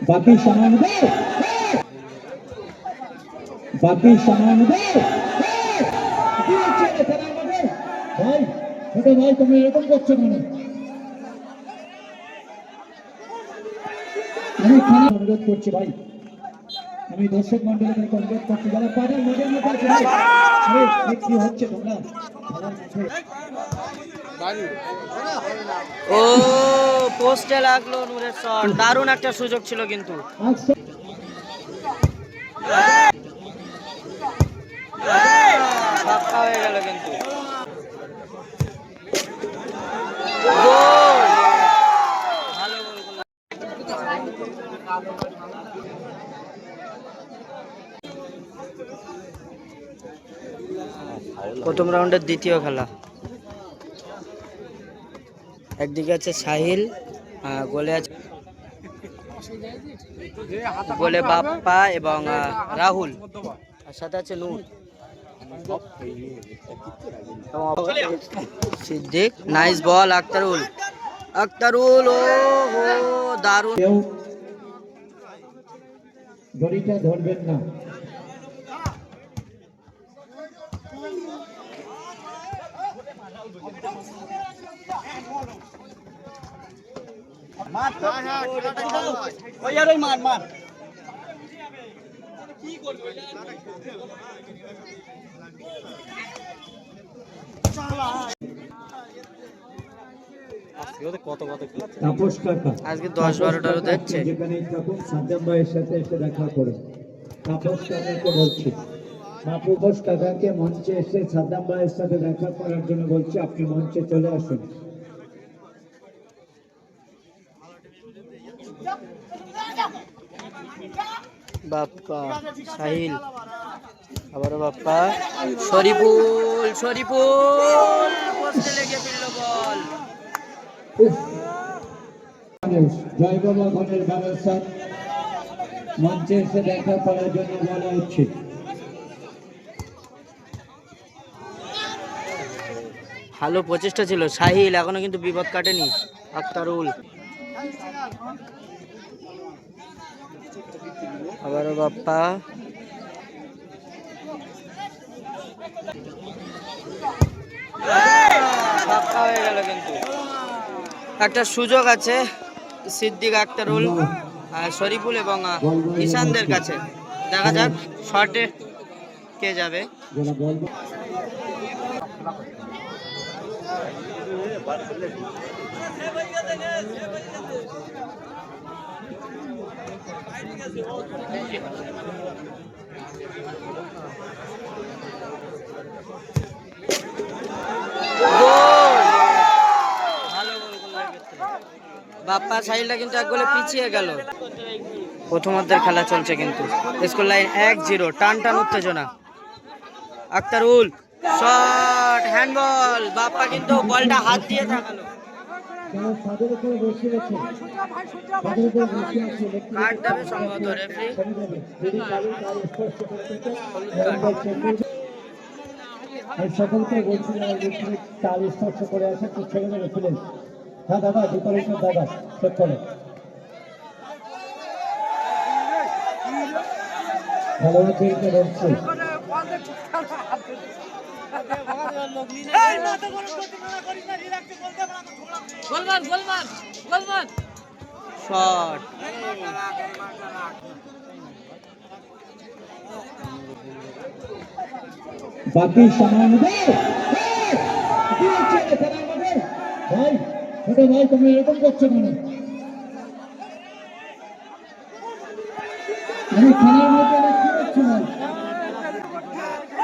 বাকি সামান দে, বাকি সামান দে। ভাই ছোট ভাই তুমি এরকম করছো কেন? আমি খেলা অনুরোধ করছি ভাই, আমি দর্শক মন্ডলের অনুরোধ করছি যারা পাড়ার মাঠের মধ্যে আছে ভাই, কি হচ্ছে তোমরা খেলার মাঠে? ও পোস্টে লাগলো নূরের শট, দারুণ একটা সুযোগ ছিল কিন্তু ছক্কা হয়ে গেল কিন্তু। ভালো গোল করলো। প্রথম রাউন্ডের দ্বিতীয় খেলা, একদিকে আছে সাহিল, গোলে আছে গোলে বাপ্পা এবং রাহুল, আর সাথে আছে নূর, সিদ্দিক। নাইস বল আক্তারুল, আক্তারুল ও দারুণ। দড়িটা ধরবেন না। আজকে 10-12টারও দেখছে। যেখানেই থাকুন সাদ্দাম ভাইয়ের সাথে এসে দেখা করুন। তাপস কাকাকে বলছি, তাপস কাকাকে মঞ্চে এসে সাদ্দাম ভাইয়ের সাথে দেখা করার জন্য বলছি, আপনি মঞ্চে চলে আসুন। বাপ্পা, সাহিল, আবারও বাপ্পা, শরীফুল, শরীফুল পোস্টে লেগে ফেলল বল। জয় বাবা ঘরের ব্যবস্থা মঞ্চে এসে দেখা করার জন্য বলা হচ্ছে। ভালো প্রচেষ্টা ছিল সাহিল, এখনো কিন্তু বিপদ কাটেনি। আক্তারুল, আবারও বাপ্পা, ছক্কা হয়ে গেল কিন্তু। একটা সুযোগ আছে সিদ্দিক, আক্তারুল, শরীফুল এবং ঈশানদের কাছে, দেখা যাক শর্টে কে যাবে। বাপ্পা, সাহিলটা কিন্তু এক গোলে পিছিয়ে গেল। প্রথমার্ধের খেলা চলছে কিন্তু, স্কোর লাইন 1-0, টান টান উত্তেজনা। Aktarul shot, handball. বাপ্পা কিন্তু বলটা হাত দিয়ে থাকালো। কার্ড দেবে সম্ভবত রেফারি, সকলকে বলছি তার স্পর্শ করে আছে, তো ছেড়ে দেবে ফিরে। হ্যাঁ দাদা, ডিপারেশন দাদা চেক করো। খেলোয়াড় ফিরতে রয়েছে। শট, বাকি সামান দে। ভাই ছোট ভাই তুমি এরকম করছো কেন? আমি খেলার মধ্যে কি করছি ভাই?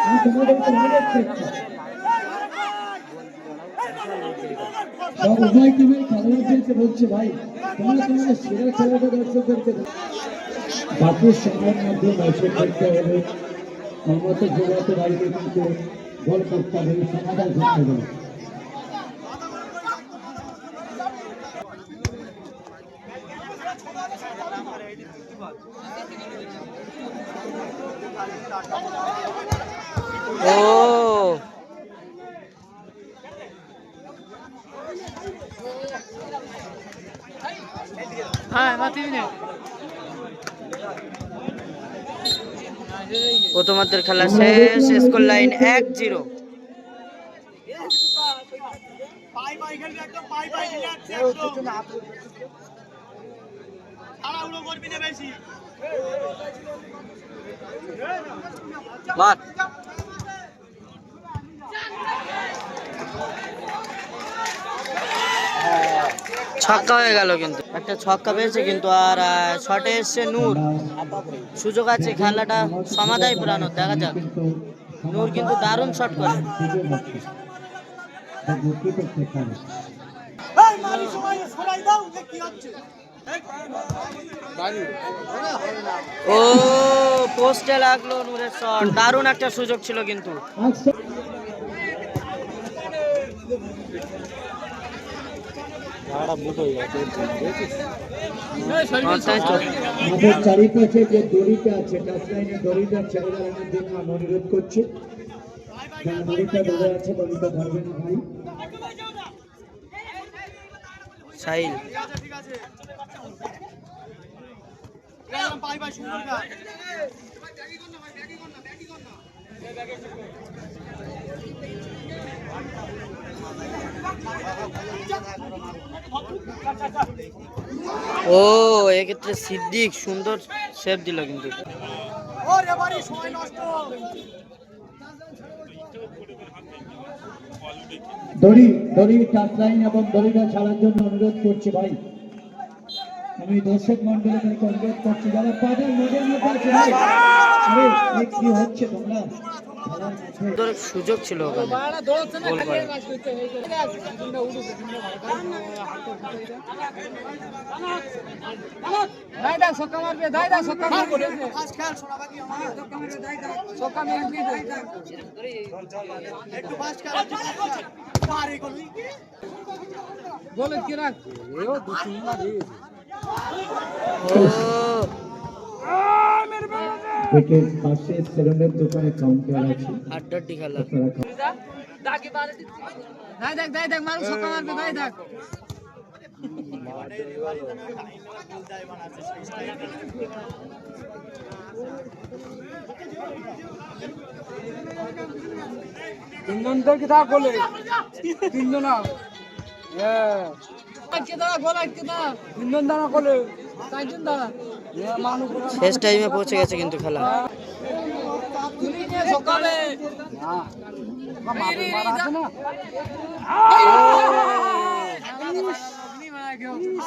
আমি তোমাদেরকে অনুরোধ করছি, উভয় টিমের খেলোয়াড়দেরকে বলছি ভাই, তোমরা তোমাদের সেরা খেলাটা দর্শকদেরকে বাকি সময়ের মধ্যে ম্যাচে খেলতে হবে। মতো জোগাতে বাড়িতে কিন্তু গোল করতে হবে, সমাধান করতে হবে। ও প্রথমার্ধের খেলা শেষ, স্কোর লাইন 1-0। ছক্কা হয়ে গেল, কিন্তু একটা ছক্কা পেয়েছে কিন্তু। আর শটে এসছে নূর, সুযোগ আছে খেলাটা সমাধাই পুরানো। দেখা যাক, নূর কিন্তু দারুণ শট করে। ও পোস্টে লাগলো নূরের শট, দারুণ একটা সুযোগ ছিল কিন্তু। আমাদের চারিপাশে যে দড়িটা আছে, টাচ লাইনের দড়িটা ছেড়ে দাঁড়ানোর জন্য আমি অনুরোধ করছি। দড়িটা ধরে আছে, দড়িটা ধরবে না ভাই। সাহিল ও এক্ষেত্রে সিদ্দিক সুন্দর সেভ দিল কিন্তু। দড়ি টাচ লাইন এবং দড়িটা ছাড়ার জন্য অনুরোধ করছি ভাই। আমি দর্শক মন্ডলীদেরকে অনুরোধ করছি, যারা পাদের মোড়ের মধ্যে আছে ভাই, আরে কি হচ্ছে তোমরা? সুযোগ ছিল ওখানে, গোল করে। থেকে পাশে সেলুনের দোকানে কাউন্টার আছে, আড্ডাড্ডি খেলা। তিনজন তো কি থাক বলে তিনজন তিনজন দাঁড়া করলে চারজন দাঁড়া শেষ টাইমে পৌঁছে গেছে কিন্তু খেলা।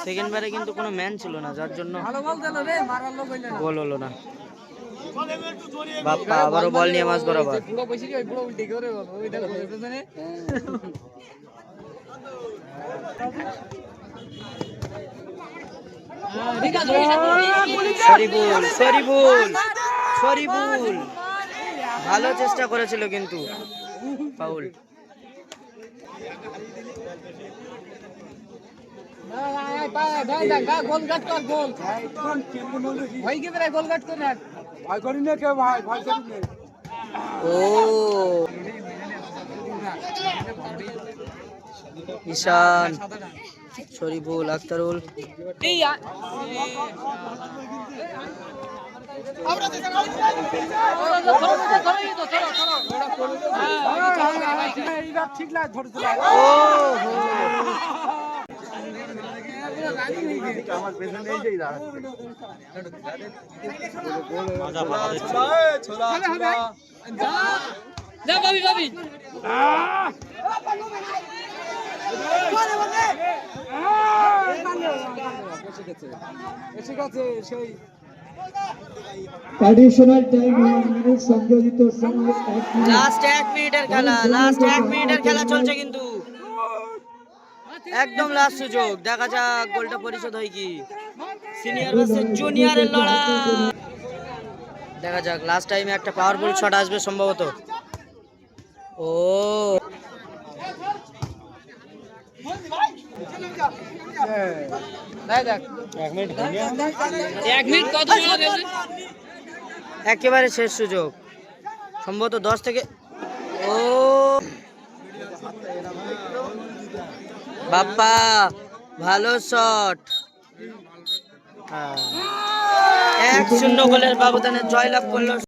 সেকেন্ড বারে কিন্তু কোনো ম্যান ছিল না, যার জন্য গোল হলো না। বাপ্পা আবারও বল নিয়ে মাঝ বরাবর। শরীফুল ভালো চেষ্টা করেছিল কিন্তু ফাউল। ও ঈশান, শরীফুল, আখতারুল। ঠিক লাগে ধরছিল। আমার পেছনে এই সেই অ্যাডিশনাল টাইম 1 মিনিট সংযোজিত সময় লাস্ট 1 মিনিটের খেলা, লাস্ট 1 মিনিটের খেলা চলছে কিন্তু। একদম লাস্ট সুযোগ, দেখা যাক গোলটা পরিশোধ হয় কি। সিনিয়র ভার্সেস জুনিয়রের লড়াই, দেখা যাক। লাস্ট টাইমে একটা পাওয়ারফুল শট আসবে সম্ভবত। ও একেবারে শেষ সুযোগ, সম্ভবত 10 থেকে। ও বাপ্পা ভালো শট। 1-0 গোলের ব্যবধানে জয়লাভ করলো